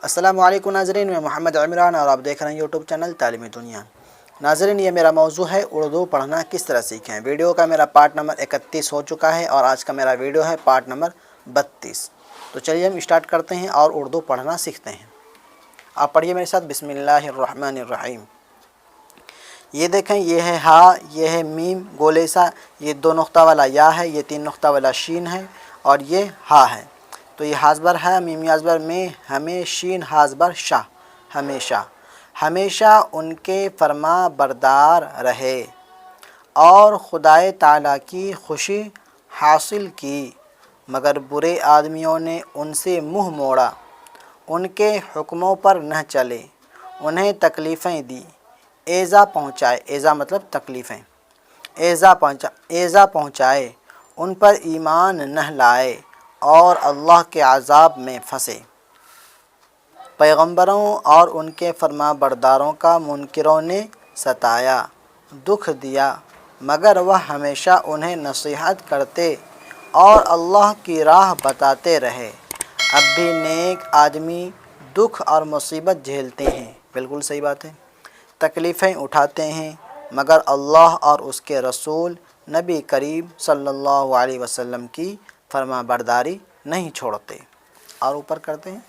السلام علیکم ناظرین، میں محمد عمران اور آپ دیکھ رہے ہیں یوٹیوب چینل تعلیمی دنیا۔ ناظرین، یہ میرا موضوع ہے اردو پڑھنا کس طرح سیکھیں۔ ویڈیو کا میرا پارٹ نمبر 31 ہو چکا ہے اور آج کا میرا ویڈیو ہے پارٹ نمبر 32۔ تو چلیے ہم اسٹارٹ کرتے ہیں اور اردو پڑھنا سیکھتے ہیں۔ آپ پڑھیے میرے ساتھ، بسم اللہ الرحمن الرحیم۔ یہ دیکھیں، یہ ہے ہا، یہ ہے میم گولے سا، یہ 2 نقطہ والا یا ہے، یہ 3 نقطہ والا شین ہے اور یہ ہا ہے۔ تو یہ ہازبر ہے، میم یازبر میں، ہمیں شین ہازبر شاہ، ہمیشہ۔ ہمیشہ ان کے فرما بردار رہے اور خدائے تعالیٰ کی خوشی حاصل کی، مگر برے آدمیوں نے ان سے منہ موڑا، ان کے حکموں پر نہ چلے، انہیں تکلیفیں دی، ایذا پہنچائے، ایذا مطلب تکلیفیں، ایذا پہنچائے، ان پر ایمان نہ لائے اور اللہ کے عذاب میں پھنسے۔ پیغمبروں اور ان کے فرما برداروں کا منکروں نے ستایا، دکھ دیا، مگر وہ ہمیشہ انہیں نصیحت کرتے اور اللہ کی راہ بتاتے رہے۔ اب بھی نیک آدمی دکھ اور مصیبت جھیلتے ہیں، بالکل صحیح بات ہے، تکلیفیں اٹھاتے ہیں، مگر اللہ اور اس کے رسول نبی کریم صلی اللہ علیہ وسلم کی فرما برداری نہیں چھوڑتے۔ اور اوپر کرتے ہیں،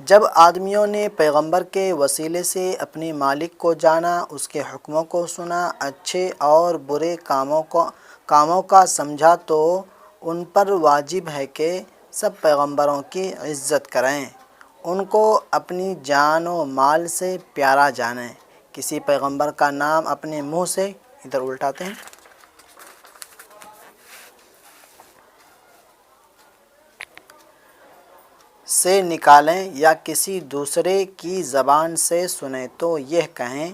جب آدمیوں نے پیغمبر کے وسیلے سے اپنے مالک کو جانا، اس کے حکموں کو سنا، اچھے اور برے کاموں کا سمجھا، تو ان پر واجب ہے کہ سب پیغمبروں کی عزت کریں، ان کو اپنی جان و مال سے پیارا جانیں۔ کسی پیغمبر کا نام اپنے منہ سے، ادھر الٹاتے ہیں، سے نکالیں یا کسی دوسرے کی زبان سے سنیں تو یہ کہیں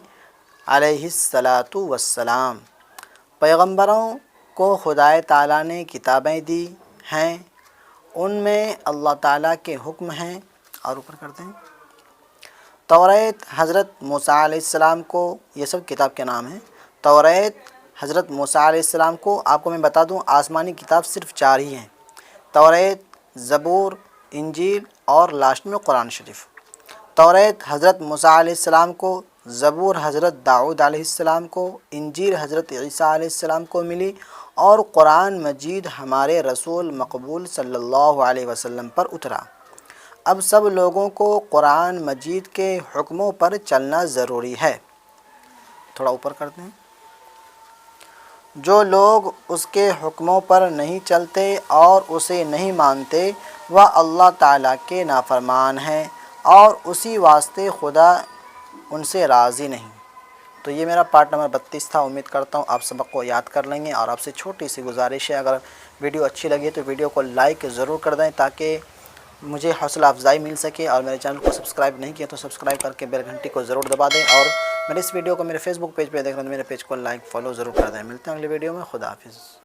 علیہ الصلاۃ والسلام۔ پیغمبروں کو خدائے تعالیٰ نے کتابیں دی ہیں، ان میں اللہ تعالیٰ کے حکم ہیں۔ اور اوپر کرتے ہیں، توریت حضرت موسیٰ علیہ السلام کو، یہ سب کتاب کے نام ہیں۔ توریت حضرت موسیٰ علیہ السلام کو، آپ کو میں بتا دوں، آسمانی کتاب صرف 4 ہی ہیں، توریت، زبور، انجیل اور لاسٹ میں قرآن شریف۔ توریت حضرت موسیٰ علیہ السلام کو، زبور حضرت داؤد علیہ السلام کو، انجیل حضرت عیسیٰ علیہ السلام کو ملی، اور قرآن مجید ہمارے رسول مقبول صلی اللہ علیہ وسلم پر اترا۔ اب سب لوگوں کو قرآن مجید کے حکموں پر چلنا ضروری ہے۔ تھوڑا اوپر کرتے ہیں، جو لوگ اس کے حکموں پر نہیں چلتے اور اسے نہیں مانتے، وہ اللہ تعالیٰ کے نافرمان ہیں اور اسی واسطے خدا ان سے راضی نہیں۔ تو یہ میرا پارٹ نمبر 32 تھا۔ امید کرتا ہوں آپ سبق کو یاد کر لیں گے، اور آپ سے چھوٹی سی گزارش ہے، اگر ویڈیو اچھی لگی تو ویڈیو کو لائک ضرور کر دیں تاکہ مجھے حوصلہ افزائی مل سکے، اور میرے چینل کو سبسکرائب نہیں کیا تو سبسکرائب کر کے بیل گھنٹی کو ضرور دبا دیں، اور میرے اس ویڈیو کو میرے فیس بک پیج پہ دیکھ رہے ہیں تو میرے پیج کو لائک فالو ضرور کر دیں۔ ملتے ہیں اگلے ویڈیو میں، خدا حافظ۔